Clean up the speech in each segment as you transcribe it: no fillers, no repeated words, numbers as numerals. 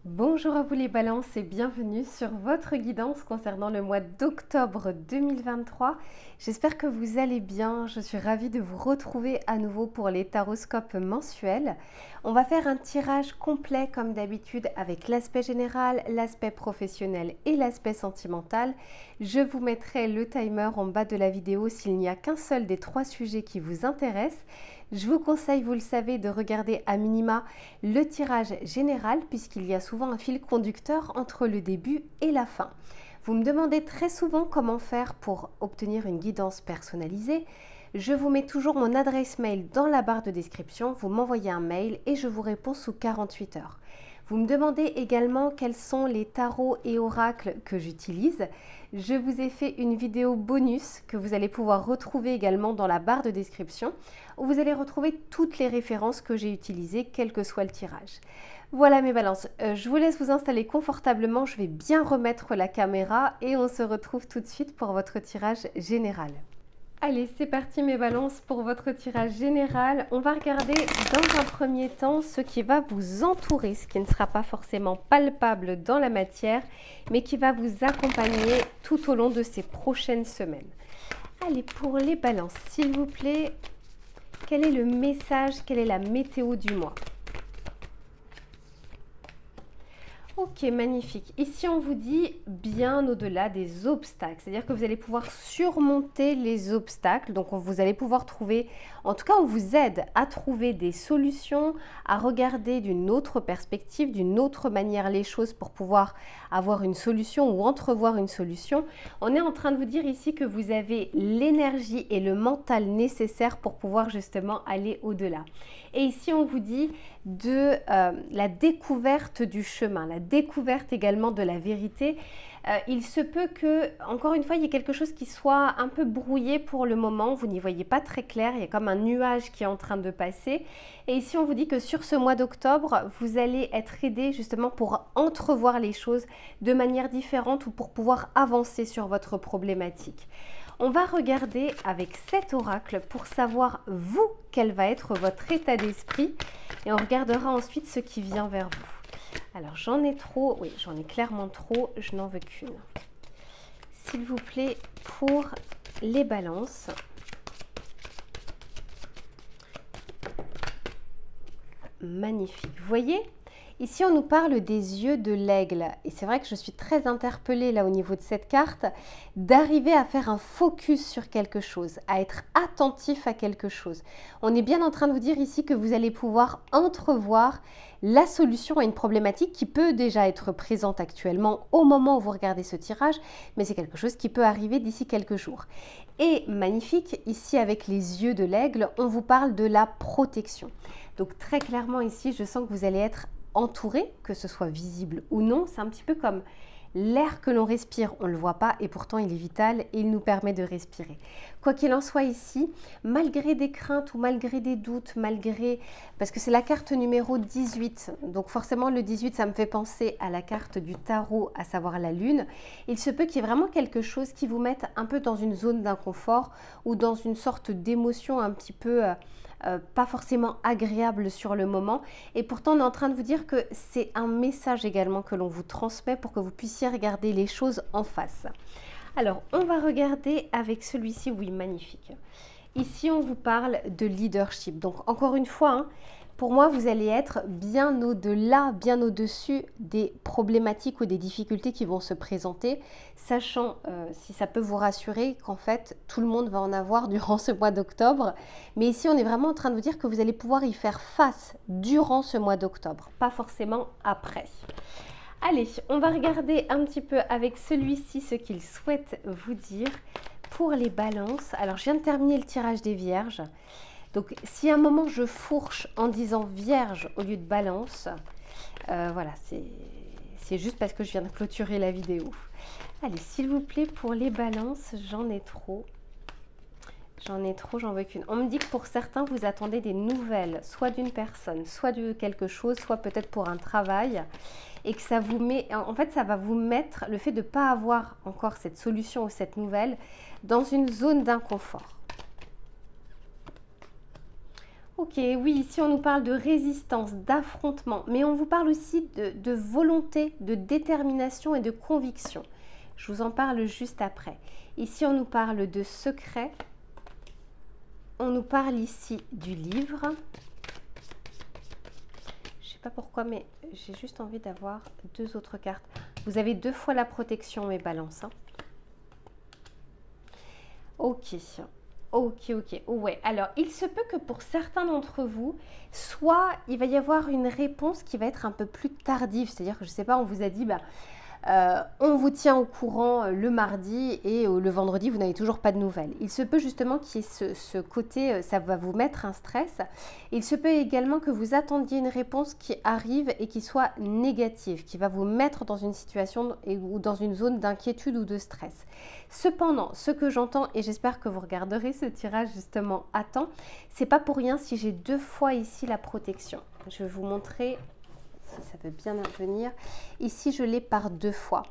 Bonjour à vous les balances et bienvenue sur votre guidance concernant le mois d'octobre 2023. J'espère que vous allez bien, je suis ravie de vous retrouver à nouveau pour les taroscopes mensuels. On va faire un tirage complet comme d'habitude avec l'aspect général, l'aspect professionnel et l'aspect sentimental. Je vous mettrai le timer en bas de la vidéo s'il n'y a qu'un seul des trois sujets qui vous intéressent. Je vous conseille, vous le savez, de regarder à minima le tirage général puisqu'il y a souvent un fil conducteur entre le début et la fin. Vous me demandez très souvent comment faire pour obtenir une guidance personnalisée. Je vous mets toujours mon adresse mail dans la barre de description, vous m'envoyez un mail et je vous réponds sous 48 heures. Vous me demandez également quels sont les tarots et oracles que j'utilise. Je vous ai fait une vidéo bonus que vous allez pouvoir retrouver également dans la barre de description où vous allez retrouver toutes les références que j'ai utilisées, quel que soit le tirage. Voilà mes balances, je vous laisse vous installer confortablement, je vais bien remettre la caméra et on se retrouve tout de suite pour votre tirage général. Allez, c'est parti mes balances pour votre tirage général. On va regarder dans un premier temps ce qui va vous entourer, ce qui ne sera pas forcément palpable dans la matière, mais qui va vous accompagner tout au long de ces prochaines semaines. Allez, pour les balances, s'il vous plaît, quel est le message, quelle est la météo du mois ? Ok, magnifique. Ici, on vous dit bien au-delà des obstacles. C'est-à-dire que vous allez pouvoir surmonter les obstacles. Donc, vous allez pouvoir trouver, en tout cas, on vous aide à trouver des solutions, à regarder d'une autre perspective, d'une autre manière les choses pour pouvoir avoir une solution ou entrevoir une solution. On est en train de vous dire ici que vous avez l'énergie et le mental nécessaires pour pouvoir justement aller au-delà. Et ici, on vous dit de la découverte du chemin, la découverte également de la vérité. Il se peut que, encore une fois, il y ait quelque chose qui soit un peu brouillé pour le moment. Vous n'y voyez pas très clair, il y a comme un nuage qui est en train de passer. Et ici, on vous dit que sur ce mois d'octobre, vous allez être aidé justement pour entrevoir les choses de manière différente ou pour pouvoir avancer sur votre problématique. On va regarder avec cet oracle pour savoir, vous, quel va être votre état d'esprit. Et on regardera ensuite ce qui vient vers vous. Alors, j'en ai trop. Oui, j'en ai clairement trop. Je n'en veux qu'une. S'il vous plaît, pour les balances. Magnifique. Vous voyez ? Ici, on nous parle des yeux de l'aigle. Et c'est vrai que je suis très interpellée là au niveau de cette carte, d'arriver à faire un focus sur quelque chose, à être attentif à quelque chose. On est bien en train de vous dire ici que vous allez pouvoir entrevoir la solution à une problématique qui peut déjà être présente actuellement au moment où vous regardez ce tirage, mais c'est quelque chose qui peut arriver d'ici quelques jours. Et magnifique, ici avec les yeux de l'aigle, on vous parle de la protection. Donc très clairement ici, je sens que vous allez être entouré, que ce soit visible ou non. C'est un petit peu comme l'air que l'on respire, on ne le voit pas et pourtant il est vital et il nous permet de respirer. Quoi qu'il en soit ici, malgré des craintes ou malgré des doutes, parce que c'est la carte numéro 18, donc forcément le 18 ça me fait penser à la carte du tarot, à savoir la lune, il se peut qu'il y ait vraiment quelque chose qui vous mette un peu dans une zone d'inconfort ou dans une sorte d'émotion un petit peu pas forcément agréable sur le moment, et pourtant on est en train de vous dire que c'est un message également que l'on vous transmet pour que vous puissiez regarder les choses en face. Alors on va regarder avec celui-ci, oui, magnifique. Ici on vous parle de leadership, donc encore une fois, hein, pour moi, vous allez être bien au-delà, bien au-dessus des problématiques ou des difficultés qui vont se présenter, sachant, si ça peut vous rassurer, qu'en fait, tout le monde va en avoir durant ce mois d'octobre. Mais ici, on est vraiment en train de vous dire que vous allez pouvoir y faire face durant ce mois d'octobre, pas forcément après. Allez, on va regarder un petit peu avec celui-ci ce qu'il souhaite vous dire pour les balances. Alors, je viens de terminer le tirage des vierges. Donc, si à un moment je fourche en disant vierge au lieu de balance, voilà, c'est juste parce que je viens de clôturer la vidéo. Allez, s'il vous plaît, pour les balances, j'en ai trop. J'en ai trop, j'en veux qu'une. On me dit que pour certains, vous attendez des nouvelles, soit d'une personne, soit de quelque chose, soit peut-être pour un travail. Et que ça vous met, en fait, ça va vous mettre, le fait de ne pas avoir encore cette solution ou cette nouvelle, dans une zone d'inconfort. Ok, oui, ici on nous parle de résistance, d'affrontement, mais on vous parle aussi de volonté, de détermination et de conviction. Je vous en parle juste après. Ici on nous parle de secret. On nous parle ici du livre. Je ne sais pas pourquoi, mais j'ai juste envie d'avoir 2 autres cartes. Vous avez 2 fois la protection, mes balances. Hein. Ok. Ok. Ouais. Alors, il se peut que pour certains d'entre vous, soit il va y avoir une réponse qui va être un peu plus tardive. C'est-à-dire que, je ne sais pas, on vous a dit, on vous tient au courant le mardi et le vendredi, vous n'avez toujours pas de nouvelles. Il se peut justement qu'il y ait ce côté, ça va vous mettre un stress. Il se peut également que vous attendiez une réponse qui arrive et qui soit négative, qui va vous mettre dans une situation ou dans une zone d'inquiétude ou de stress. Cependant, ce que j'entends, et j'espère que vous regarderez ce tirage justement à temps, c'est pas pour rien si j'ai 2 fois ici la protection. Je vais vous montrer... si ça veut bien venir. Ici, je l'ai par 2 fois.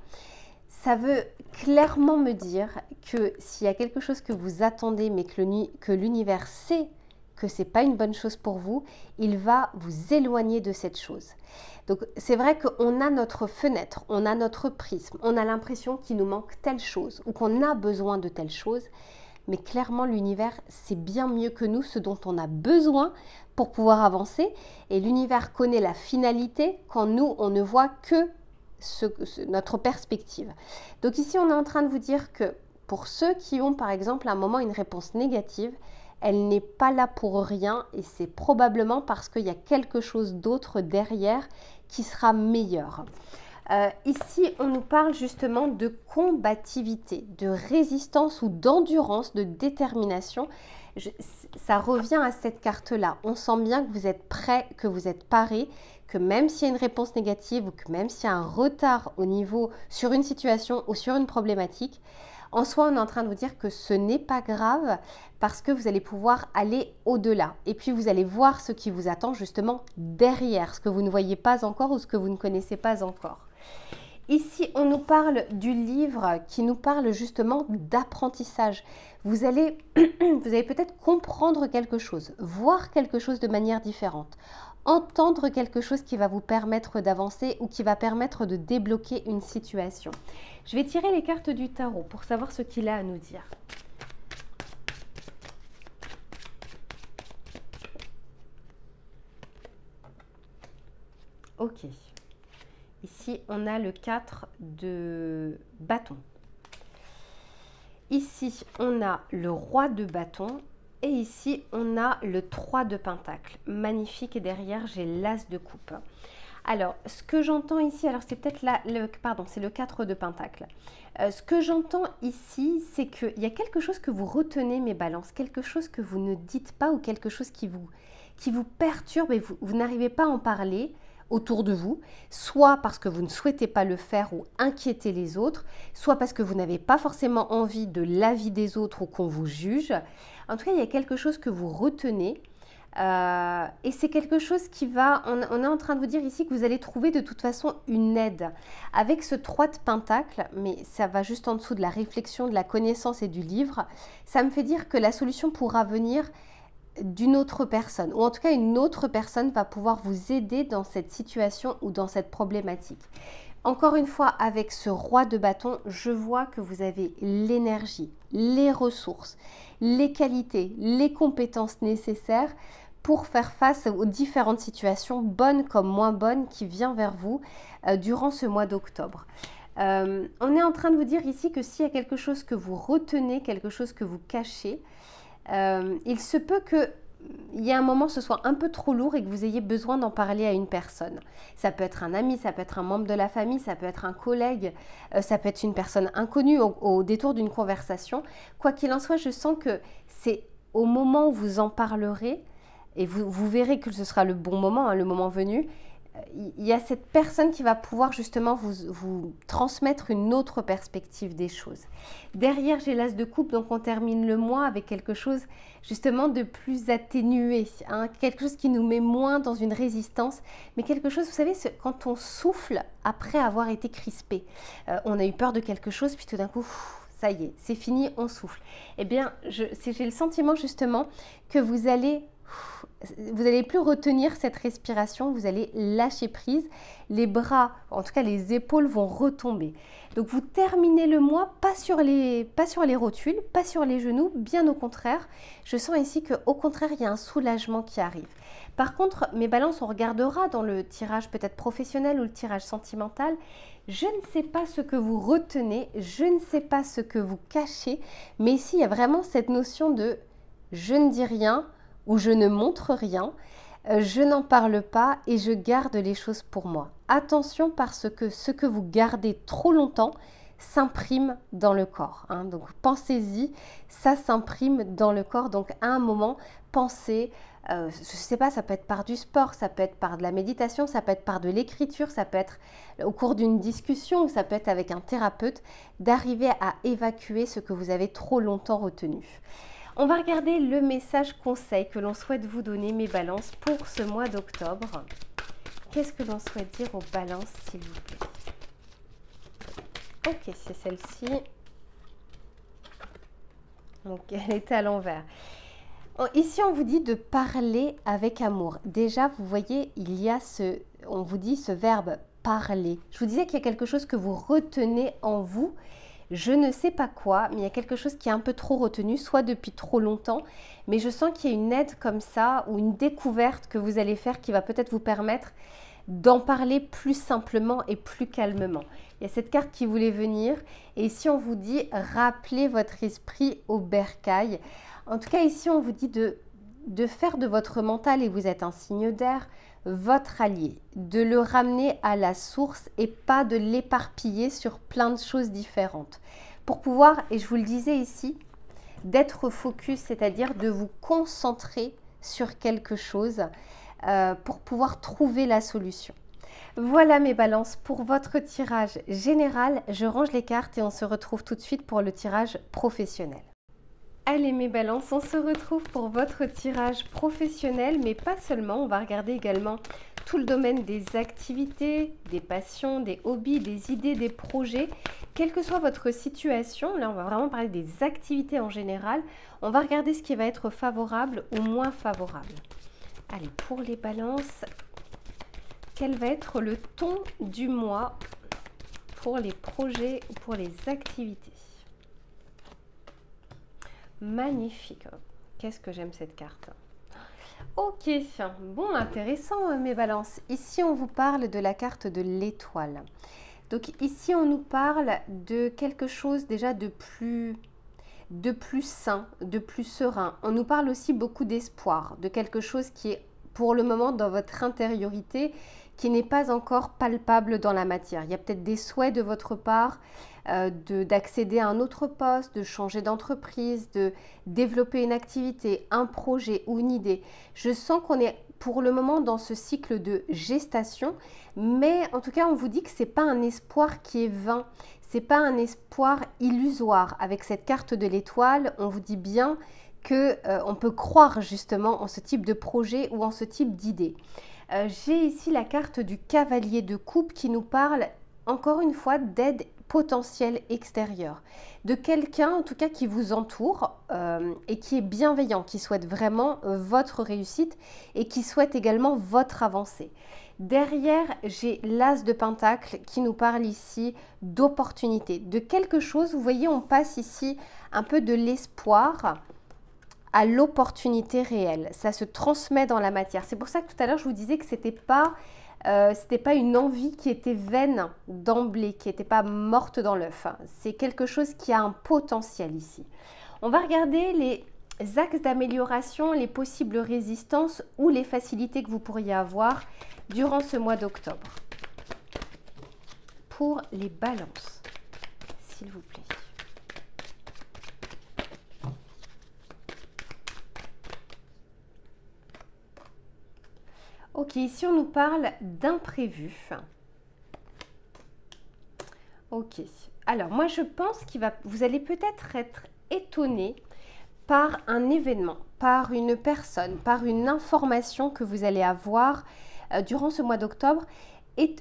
Ça veut clairement me dire que s'il y a quelque chose que vous attendez, mais que l'univers sait que ce n'est pas une bonne chose pour vous, il va vous éloigner de cette chose. Donc, c'est vrai qu'on a notre fenêtre, on a notre prisme, on a l'impression qu'il nous manque telle chose ou qu'on a besoin de telle chose. Mais clairement, l'univers, c'est bien mieux que nous ce dont on a besoin pour pouvoir avancer. Et l'univers connaît la finalité quand nous, on ne voit que notre perspective. Donc ici, on est en train de vous dire que pour ceux qui ont, par exemple, à un moment une réponse négative, elle n'est pas là pour rien et c'est probablement parce qu'il y a quelque chose d'autre derrière qui sera meilleur. Ici, on nous parle justement de combativité, de résistance ou d'endurance, de détermination. Ça revient à cette carte-là. On sent bien que vous êtes prêt, que vous êtes paré, que même s'il y a une réponse négative ou que même s'il y a un retard au niveau sur une situation ou sur une problématique, en soi, on est en train de vous dire que ce n'est pas grave parce que vous allez pouvoir aller au-delà. Et puis, vous allez voir ce qui vous attend justement derrière, ce que vous ne voyez pas encore ou ce que vous ne connaissez pas encore. Ici, on nous parle du livre qui nous parle justement d'apprentissage. Vous allez peut-être comprendre quelque chose, voir quelque chose de manière différente, entendre quelque chose qui va vous permettre d'avancer ou qui va permettre de débloquer une situation. Je vais tirer les cartes du tarot pour savoir ce qu'il a à nous dire. Ok. Ici, on a le 4 de bâton. Ici, on a le roi de bâton. Et ici, on a le 3 de pentacle. Magnifique. Et derrière, j'ai l'as de coupe. Alors, ce que j'entends ici, alors c'est peut-être c'est le 4 de pentacle. Ce que j'entends ici, c'est qu'il y a quelque chose que vous retenez, mes balances, quelque chose que vous ne dites pas ou quelque chose qui vous perturbe et vous n'arrivez pas à en parler autour de vous, soit parce que vous ne souhaitez pas le faire ou inquiéter les autres, soit parce que vous n'avez pas forcément envie de l'avis des autres ou qu'on vous juge. En tout cas, il y a quelque chose que vous retenez. Et c'est quelque chose qui va, on est en train de vous dire ici que vous allez trouver de toute façon une aide. Avec ce 3 de pentacle, mais ça va juste en dessous de la réflexion, de la connaissance et du livre, ça me fait dire que la solution pourra venir d'une autre personne, ou en tout cas une autre personne va pouvoir vous aider dans cette situation ou dans cette problématique. Encore une fois, avec ce roi de bâton, je vois que vous avez l'énergie, les ressources, les qualités, les compétences nécessaires pour faire face aux différentes situations, bonnes comme moins bonnes, qui viennent vers vous durant ce mois d'octobre. On est en train de vous dire ici que s'il y a quelque chose que vous retenez, quelque chose que vous cachez, il se peut qu'il y ait un moment ce soit un peu trop lourd et que vous ayez besoin d'en parler à une personne. Ça peut être un ami, ça peut être un membre de la famille, ça peut être un collègue, ça peut être une personne inconnue au détour d'une conversation. Quoi qu'il en soit, je sens que c'est au moment où vous en parlerez, et vous verrez que ce sera le bon moment, hein, le moment venu, il y a cette personne qui va pouvoir justement vous transmettre une autre perspective des choses. Derrière, j'ai l'as de coupe, donc on termine le mois avec quelque chose justement de plus atténué, hein, quelque chose qui nous met moins dans une résistance, mais quelque chose, vous savez, quand on souffle après avoir été crispé, on a eu peur de quelque chose, puis tout d'un coup, ça y est, c'est fini, on souffle. Eh bien, j'ai le sentiment justement que vous allez vous n'allez plus retenir cette respiration, vous allez lâcher prise. Les bras, en tout cas les épaules vont retomber. Donc vous terminez le mois pas sur les rotules, pas sur les genoux, bien au contraire. Je sens ici qu'au contraire, il y a un soulagement qui arrive. Par contre, mes balances, on regardera dans le tirage peut-être professionnel ou le tirage sentimental. Je ne sais pas ce que vous retenez, je ne sais pas ce que vous cachez, mais ici, il y a vraiment cette notion de je ne dis rien ou je ne montre rien, je n'en parle pas et je garde les choses pour moi. Attention parce que ce que vous gardez trop longtemps s'imprime dans le corps. Hein. Donc pensez-y, ça s'imprime dans le corps. Donc à un moment, pensez, je ne sais pas, ça peut être par du sport, ça peut être par de la méditation, ça peut être par de l'écriture, ça peut être au cours d'une discussion, ça peut être avec un thérapeute, d'arriver à évacuer ce que vous avez trop longtemps retenu. On va regarder le message conseil que l'on souhaite vous donner, mes balances, pour ce mois d'octobre. Qu'est-ce que l'on souhaite dire aux balances, s'il vous plaît? Ok, c'est celle-ci. Donc, elle était à l'envers. Ici, on vous dit de parler avec amour. Déjà, vous voyez, il y a on vous dit ce verbe parler. Je vous disais qu'il y a quelque chose que vous retenez en vous. Je ne sais pas quoi, mais il y a quelque chose qui est un peu trop retenu, soit depuis trop longtemps, mais je sens qu'il y a une aide comme ça ou une découverte que vous allez faire qui va peut-être vous permettre d'en parler plus simplement et plus calmement. Il y a cette carte qui voulait venir et ici on vous dit rappelez votre esprit au bercail. En tout cas ici on vous dit de faire de votre mental, et vous êtes un signe d'air, votre allié, de le ramener à la source et pas de l'éparpiller sur plein de choses différentes. Pour pouvoir, et je vous le disais ici, d'être focus, c'est-à-dire de vous concentrer sur quelque chose pour pouvoir trouver la solution. Voilà mes balances pour votre tirage général. Je range les cartes et on se retrouve tout de suite pour le tirage professionnel. Allez mes balances, on se retrouve pour votre tirage professionnel, mais pas seulement, on va regarder également tout le domaine des activités, des passions, des hobbies, des idées, des projets. Quelle que soit votre situation, là on va vraiment parler des activités en général, on va regarder ce qui va être favorable ou moins favorable. Allez, pour les balances, quel va être le ton du mois pour les projets ou pour les activités? Magnifique. Qu'est-ce que j'aime cette carte. Ok, bon, intéressant mes balances. Ici, on vous parle de la carte de l'étoile. Donc ici, on nous parle de quelque chose déjà de plus sain, de plus serein. On nous parle aussi beaucoup d'espoir, de quelque chose qui est pour le moment dans votre intériorité, qui n'est pas encore palpable dans la matière. Il y a peut-être des souhaits de votre part d'accéder à un autre poste, de changer d'entreprise, de développer une activité, un projet ou une idée. Je sens qu'on est pour le moment dans ce cycle de gestation, mais en tout cas, on vous dit que ce n'est pas un espoir qui est vain, ce n'est pas un espoir illusoire. Avec cette carte de l'étoile, on vous dit bien qu'on peut croire justement en ce type de projet ou en ce type d'idée. J'ai ici la carte du cavalier de coupe qui nous parle encore une fois d'aide potentielle extérieure, de quelqu'un en tout cas qui vous entoure et qui est bienveillant, qui souhaite vraiment votre réussite et qui souhaite également votre avancée. Derrière, j'ai l'as de pentacle qui nous parle ici d'opportunité, de quelque chose. Vous voyez, on passe ici un peu de l'espoir à l'opportunité réelle. Ça se transmet dans la matière. C'est pour ça que tout à l'heure, je vous disais que c'était pas une envie qui était vaine d'emblée, qui n'était pas morte dans l'œuf. C'est quelque chose qui a un potentiel ici. On va regarder les axes d'amélioration, les possibles résistances ou les facilités que vous pourriez avoir durant ce mois d'octobre. Pour les balances, s'il vous plaît. Ok, ici on nous parle d'imprévu. Ok, alors moi je pense vous allez peut-être être étonné par un événement, par une personne, par une information que vous allez avoir durant ce mois d'octobre. Et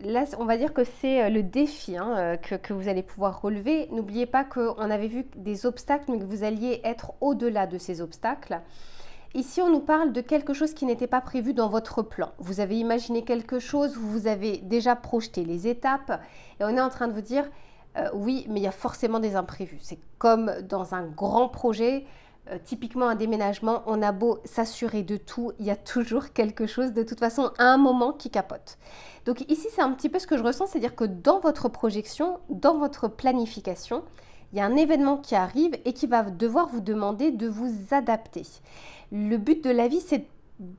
là, on va dire que c'est le défi que vous allez pouvoir relever. N'oubliez pas qu'on avait vu des obstacles, mais que vous alliez être au-delà de ces obstacles. Ici, on nous parle de quelque chose qui n'était pas prévu dans votre plan. Vous avez imaginé quelque chose, vous avez déjà projeté les étapes et on est en train de vous dire oui, mais il y a forcément des imprévus. C'est comme dans un grand projet, typiquement un déménagement, on a beau s'assurer de tout, il y a toujours quelque chose de toute façon à un moment qui capote. Donc ici, c'est un petit peu ce que je ressens, c'est-à-dire que dans votre projection, dans votre planification, il y a un événement qui arrive et qui va devoir vous demander de vous adapter. Le but de la vie, c'est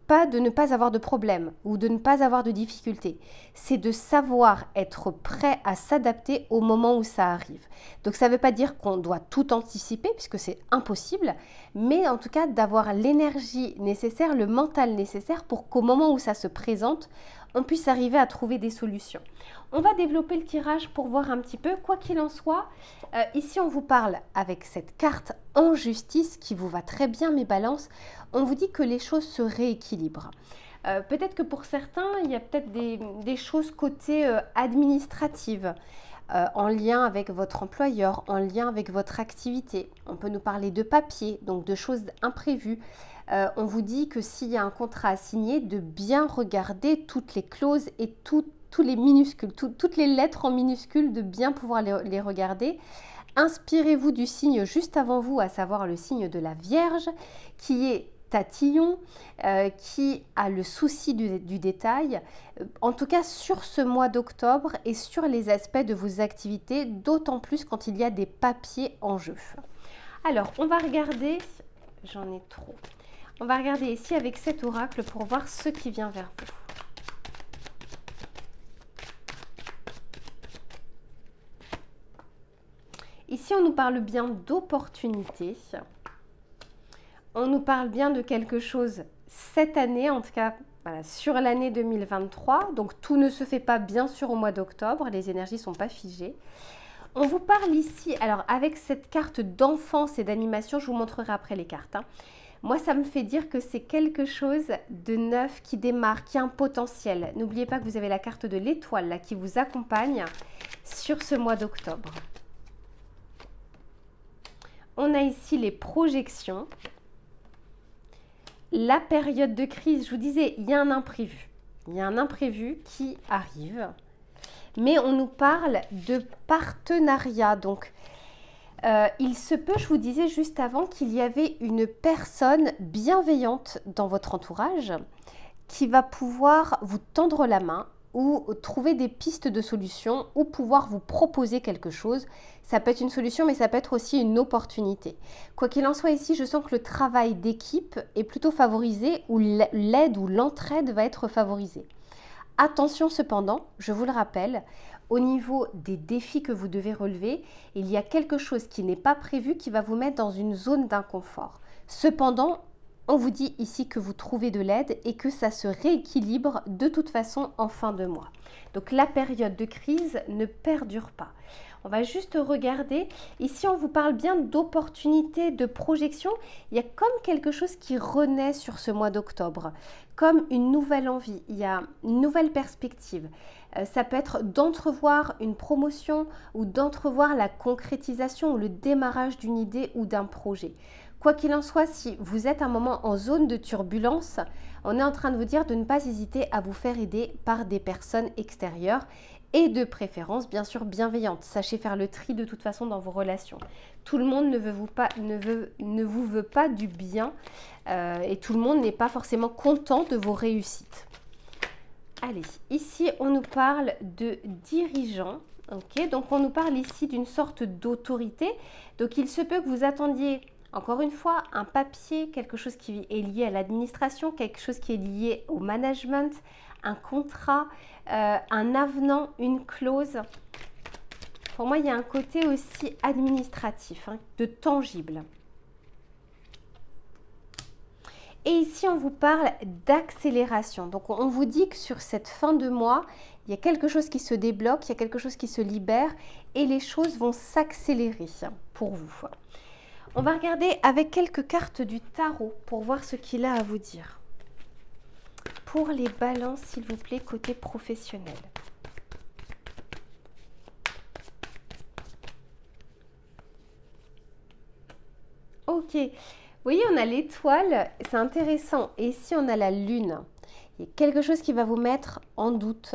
pas de ne pas avoir de problème ou de ne pas avoir de difficultés. C'est de savoir être prêt à s'adapter au moment où ça arrive. Donc ça ne veut pas dire qu'on doit tout anticiper puisque c'est impossible, mais en tout cas d'avoir l'énergie nécessaire, le mental nécessaire pour qu'au moment où ça se présente, on puisse arriver à trouver des solutions. On va développer le tirage pour voir un petit peu. Quoi qu'il en soit, ici on vous parle avec cette carte en justice qui vous va très bien mes balances. On vous dit que les choses se rééquilibrent. Peut-être que pour certains, il y a peut-être des choses côté administratives, en lien avec votre employeur, en lien avec votre activité. On peut nous parler de papier, donc de choses imprévues. On vous dit que s'il y a un contrat à signer, de bien regarder toutes les clauses et tous les minuscules, toutes les lettres en minuscules, de bien pouvoir les regarder. Inspirez-vous du signe juste avant vous, à savoir le signe de la Vierge, qui est tatillon, qui a le souci du détail, en tout cas sur ce mois d'octobre et sur les aspects de vos activités, d'autant plus quand il y a des papiers en jeu. Alors, on va regarder, j'en ai trop, on va regarder ici avec cet oracle pour voir ce qui vient vers vous. Ici, on nous parle bien d'opportunités. On nous parle bien de quelque chose cette année, en tout cas voilà, sur l'année 2023. Donc tout ne se fait pas bien sûr au mois d'octobre, les énergies ne sont pas figées. On vous parle ici, alors avec cette carte d'enfance et d'animation, je vous montrerai après les cartes. Moi, ça me fait dire que c'est quelque chose de neuf qui démarre, qui a un potentiel. N'oubliez pas que vous avez la carte de l'étoile là qui vous accompagne sur ce mois d'octobre. On a ici les projections. La période de crise, je vous disais, il y a un imprévu. Il y a un imprévu qui arrive. Mais on nous parle de partenariat. Donc, il se peut, je vous disais juste avant, qu'il y avait une personne bienveillante dans votre entourage qui va pouvoir vous tendre la main ou trouver des pistes de solutions ou pouvoir vous proposer quelque chose. Ça peut être une solution, mais ça peut être aussi une opportunité. Quoi qu'il en soit ici, je sens que le travail d'équipe est plutôt favorisé ou l'aide ou l'entraide va être favorisée. Attention cependant, je vous le rappelle, au niveau des défis que vous devez relever, il y a quelque chose qui n'est pas prévu qui va vous mettre dans une zone d'inconfort. Cependant, on vous dit ici que vous trouvez de l'aide et que ça se rééquilibre de toute façon en fin de mois. Donc la période de crise ne perdure pas. On va juste regarder. Ici, on vous parle bien d'opportunités, de projection. Il y a comme quelque chose qui renaît sur ce mois d'octobre, comme une nouvelle envie. Il y a une nouvelle perspective. Ça peut être d'entrevoir une promotion ou d'entrevoir la concrétisation ou le démarrage d'une idée ou d'un projet. Quoi qu'il en soit, si vous êtes un moment en zone de turbulence, on est en train de vous dire de ne pas hésiter à vous faire aider par des personnes extérieures et de préférence, bien sûr, bienveillantes. Sachez faire le tri de toute façon dans vos relations. Tout le monde ne vous veut pas du bien et tout le monde n'est pas forcément content de vos réussites. Allez, ici, on nous parle de dirigeants. Okay, donc, on nous parle ici d'une sorte d'autorité. Donc, il se peut que vous attendiez, encore une fois, un papier, quelque chose qui est lié à l'administration, quelque chose qui est lié au management, un contrat, un avenant, une clause. Pour moi, il y a un côté aussi administratif, hein, de tangible. Et ici, on vous parle d'accélération. Donc, on vous dit que sur cette fin de mois, il y a quelque chose qui se débloque, il y a quelque chose qui se libère et les choses vont s'accélérer pour vous. On va regarder avec quelques cartes du tarot pour voir ce qu'il a à vous dire. Pour les balances, s'il vous plaît, côté professionnel. Ok. voyez, on a l'étoile, c'est intéressant. Et ici, on a la lune. Il y a quelque chose qui va vous mettre en doute.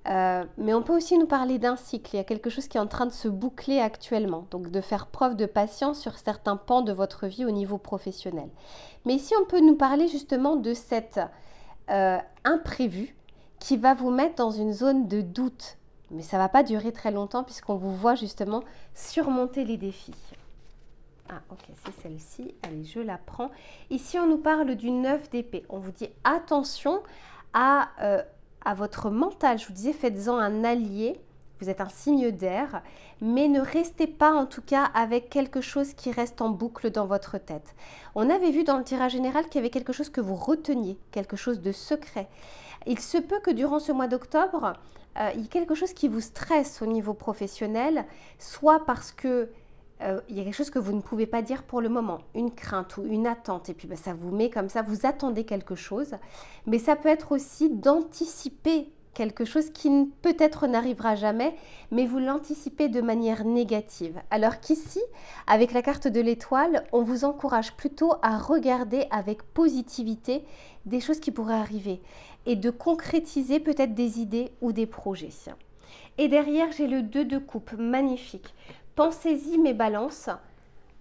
Mais on peut aussi nous parler d'un cycle. Il y a quelque chose qui est en train de se boucler actuellement. Donc, de faire preuve de patience sur certains pans de votre vie au niveau professionnel. Mais ici, on peut nous parler justement de cet imprévu qui va vous mettre dans une zone de doute. Mais ça ne va pas durer très longtemps puisqu'on vous voit justement surmonter les défis. Ah, ok, c'est celle-ci. Allez, je la prends. Ici, on nous parle du 9 d'épée. On vous dit attention à votre mental. Je vous disais, faites-en un allié. Vous êtes un signe d'air, mais ne restez pas en tout cas avec quelque chose qui reste en boucle dans votre tête. On avait vu dans le tirage général qu'il y avait quelque chose que vous reteniez, quelque chose de secret. Il se peut que durant ce mois d'octobre, il y ait quelque chose qui vous stresse au niveau professionnel, soit parce que il y a quelque chose que vous ne pouvez pas dire pour le moment, une crainte ou une attente, et puis ça vous met comme ça, vous attendez quelque chose, mais ça peut être aussi d'anticiper quelque chose qui peut-être n'arrivera jamais, mais vous l'anticipez de manière négative. Alors qu'ici, avec la carte de l'étoile, on vous encourage plutôt à regarder avec positivité des choses qui pourraient arriver et de concrétiser peut-être des idées ou des projets. Et derrière, j'ai le 2 de coupe, magnifique. Pensez-y mes balances,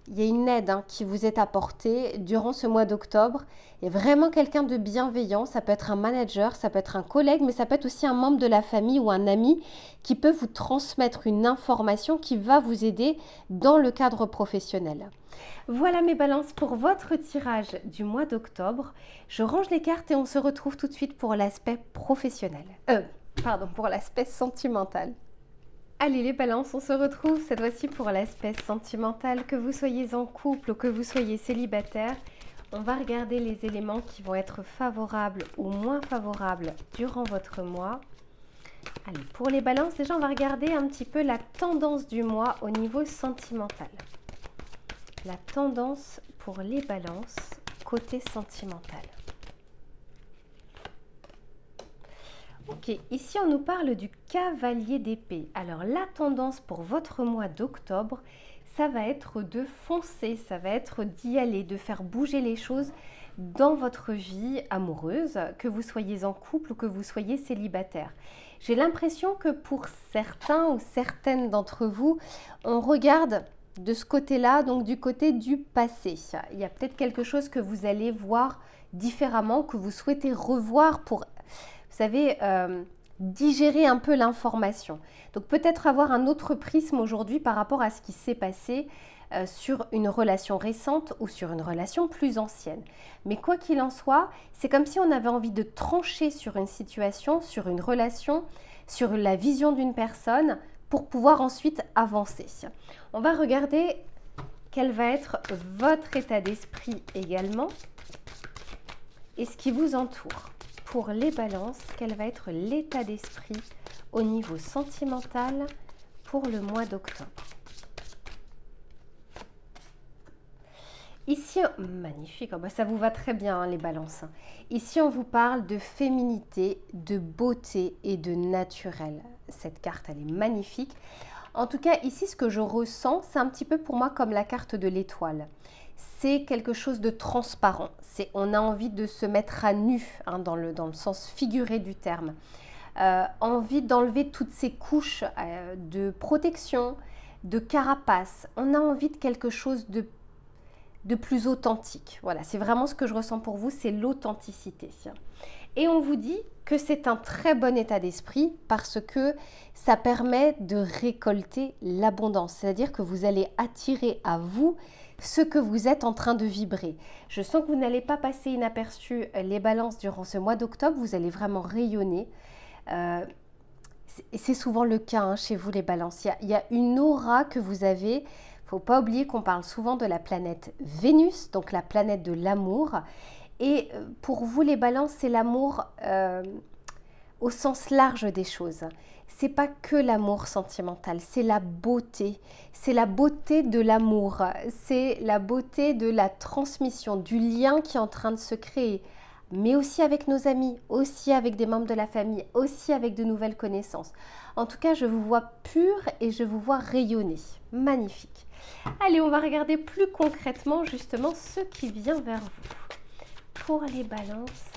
il y a une aide qui vous est apportée durant ce mois d'octobre. Il y a vraiment quelqu'un de bienveillant, ça peut être un manager, ça peut être un collègue, mais ça peut être aussi un membre de la famille ou un ami qui peut vous transmettre une information qui va vous aider dans le cadre professionnel. Voilà mes balances pour votre tirage du mois d'octobre. Je range les cartes et on se retrouve tout de suite pour l'aspect professionnel. Pour l'aspect sentimental. Allez les balances, on se retrouve cette fois-ci pour l'aspect sentimental, que vous soyez en couple ou que vous soyez célibataire. On va regarder les éléments qui vont être favorables ou moins favorables durant votre mois. Allez, pour les balances, déjà on va regarder un petit peu la tendance du mois au niveau sentimental. La tendance pour les balances côté sentimental. Ok, ici on nous parle du cavalier d'épée. Alors la tendance pour votre mois d'octobre, ça va être de foncer, ça va être d'y aller, de faire bouger les choses dans votre vie amoureuse, que vous soyez en couple ou que vous soyez célibataire. J'ai l'impression que pour certains ou certaines d'entre vous, on regarde de ce côté-là, donc du côté du passé. Il y a peut-être quelque chose que vous allez voir différemment, que vous souhaitez revoir pour... Vous savez, digérer un peu l'information. Donc peut-être avoir un autre prisme aujourd'hui par rapport à ce qui s'est passé sur une relation récente ou sur une relation plus ancienne. Mais quoi qu'il en soit, c'est comme si on avait envie de trancher sur une situation, sur une relation, sur la vision d'une personne pour pouvoir ensuite avancer. On va regarder quel va être votre état d'esprit également et ce qui vous entoure. Pour les balances, quel va être l'état d'esprit au niveau sentimental pour le mois d'octobre. Ici, magnifique, ça vous va très bien les balances. Ici, on vous parle de féminité, de beauté et de naturel. Cette carte, elle est magnifique. En tout cas, ici, ce que je ressens, c'est un petit peu pour moi comme la carte de l'étoile. C'est quelque chose de transparent. On a envie de se mettre à nu, dans le sens figuré du terme. Envie d'enlever toutes ces couches de protection, de carapace. On a envie de quelque chose de plus authentique. Voilà, c'est vraiment ce que je ressens pour vous, c'est l'authenticité. Et on vous dit que c'est un très bon état d'esprit parce que ça permet de récolter l'abondance. C'est-à-dire que vous allez attirer à vous ce que vous êtes en train de vibrer. Je sens que vous n'allez pas passer inaperçu les balances durant ce mois d'octobre. Vous allez vraiment rayonner. C'est souvent le cas chez vous les balances. Il y a une aura que vous avez. Il ne faut pas oublier qu'on parle souvent de la planète Vénus, donc la planète de l'amour. Et pour vous les balances, c'est l'amour au sens large des choses. C'est pas que l'amour sentimental, c'est la beauté de l'amour, c'est la beauté de la transmission, du lien qui est en train de se créer mais aussi avec nos amis, aussi avec des membres de la famille, aussi avec de nouvelles connaissances. En tout cas, je vous vois pur et je vous vois rayonner. Magnifique. Allez, on va regarder plus concrètement justement ce qui vient vers vous. Pour les balances,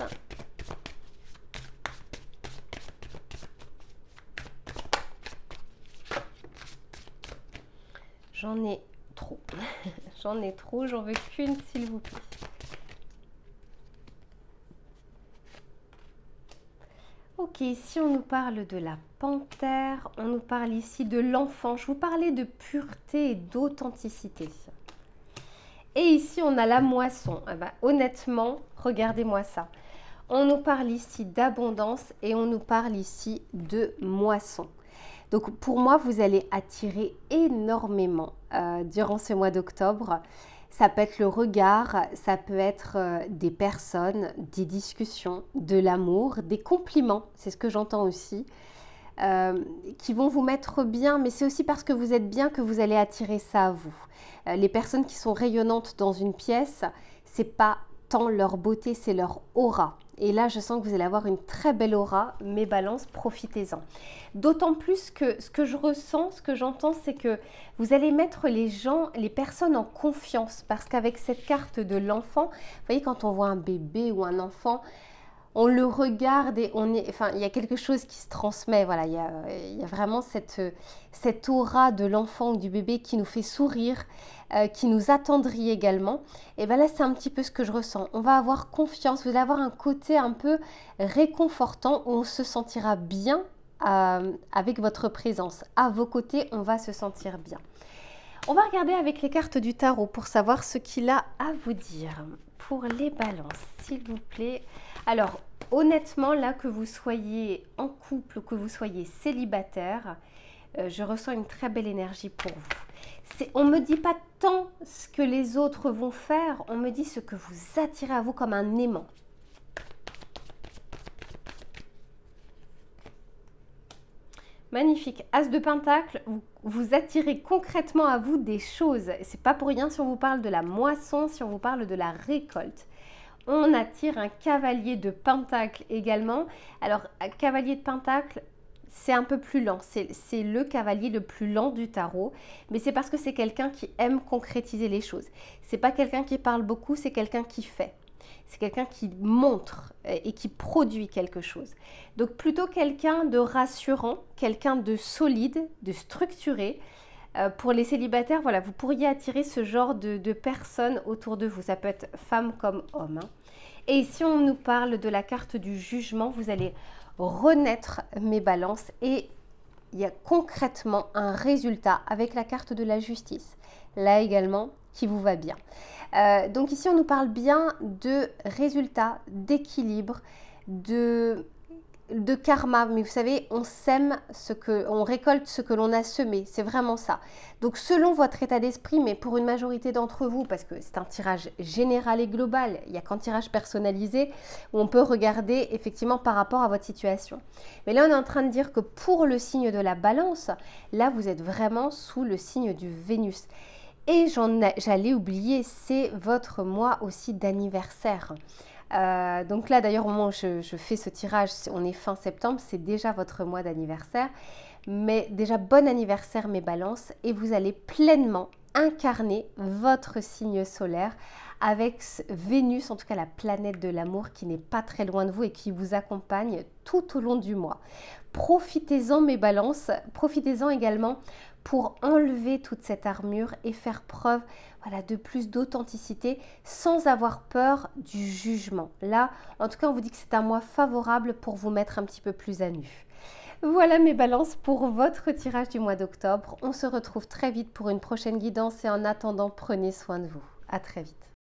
j'en ai trop. J'en ai trop, j'en veux qu'une s'il vous plaît. Ok, ici on nous parle de la panthère, on nous parle ici de l'enfant. Je vous parlais de pureté et d'authenticité. Et ici on a la moisson. Eh ben, honnêtement, regardez-moi ça. On nous parle ici d'abondance et on nous parle ici de moisson. Donc pour moi, vous allez attirer énormément durant ce mois d'octobre. Ça peut être le regard, ça peut être des personnes, des discussions, de l'amour, des compliments, c'est ce que j'entends aussi, qui vont vous mettre bien, mais c'est aussi parce que vous êtes bien que vous allez attirer ça à vous. Les personnes qui sont rayonnantes dans une pièce, c'est pas tant leur beauté, c'est leur aura. Et là, je sens que vous allez avoir une très belle aura, mes balances, profitez-en. D'autant plus que ce que je ressens, ce que j'entends, c'est que vous allez mettre les gens, les personnes en confiance. Parce qu'avec cette carte de l'enfant, vous voyez, quand on voit un bébé ou un enfant, on le regarde et il y a quelque chose qui se transmet. Voilà, il y a vraiment cette aura de l'enfant ou du bébé qui nous fait sourire, qui nous attendrit également. Et bien là, c'est un petit peu ce que je ressens. On va avoir confiance, vous allez avoir un côté un peu réconfortant où on se sentira bien avec votre présence. À vos côtés, on va se sentir bien. On va regarder avec les cartes du tarot pour savoir ce qu'il a à vous dire. Pour les balances, s'il vous plaît. Alors, honnêtement, là, que vous soyez en couple ou que vous soyez célibataire, je ressens une très belle énergie pour vous. On ne me dit pas tant ce que les autres vont faire, on me dit ce que vous attirez à vous comme un aimant. Magnifique. As de Pentacle, vous attirez concrètement à vous des choses. C'est pas pour rien si on vous parle de la moisson, si on vous parle de la récolte. On attire un cavalier de Pentacle également. Alors, un cavalier de Pentacle, c'est un peu plus lent. C'est le cavalier le plus lent du tarot. Mais c'est parce que c'est quelqu'un qui aime concrétiser les choses. C'est pas quelqu'un qui parle beaucoup, c'est quelqu'un qui fait. C'est quelqu'un qui montre et qui produit quelque chose. Donc plutôt quelqu'un de rassurant, quelqu'un de solide, de structuré. Pour les célibataires, voilà, vous pourriez attirer ce genre de personnes autour de vous. Ça peut être femme comme homme. Hein. Et ici, on nous parle de la carte du jugement. Vous allez renaître, mes balances, et il y a concrètement un résultat avec la carte de la justice. Là également, qui vous va bien. Donc ici, on nous parle bien de résultats, d'équilibre, de karma. Mais vous savez, on sème on récolte ce que l'on a semé. C'est vraiment ça. Donc selon votre état d'esprit, mais pour une majorité d'entre vous, parce que c'est un tirage général et global, il n'y a qu'un tirage personnalisé où on peut regarder effectivement par rapport à votre situation. Mais là, on est en train de dire que pour le signe de la Balance, là, vous êtes vraiment sous le signe du Vénus. Et j'allais oublier, c'est votre mois aussi d'anniversaire. Donc là, d'ailleurs, au moment où je fais ce tirage, on est fin septembre, c'est déjà votre mois d'anniversaire. Mais déjà, bon anniversaire, mes balances. Et vous allez pleinement incarner votre signe solaire avec Vénus, en tout cas la planète de l'amour qui n'est pas très loin de vous et qui vous accompagne tout au long du mois. Profitez-en, mes balances. Profitez-en également pour enlever toute cette armure et faire preuve, voilà, de plus d'authenticité sans avoir peur du jugement. Là, en tout cas, on vous dit que c'est un mois favorable pour vous mettre un petit peu plus à nu. Voilà mes balances pour votre tirage du mois d'octobre. On se retrouve très vite pour une prochaine guidance et en attendant, prenez soin de vous. À très vite.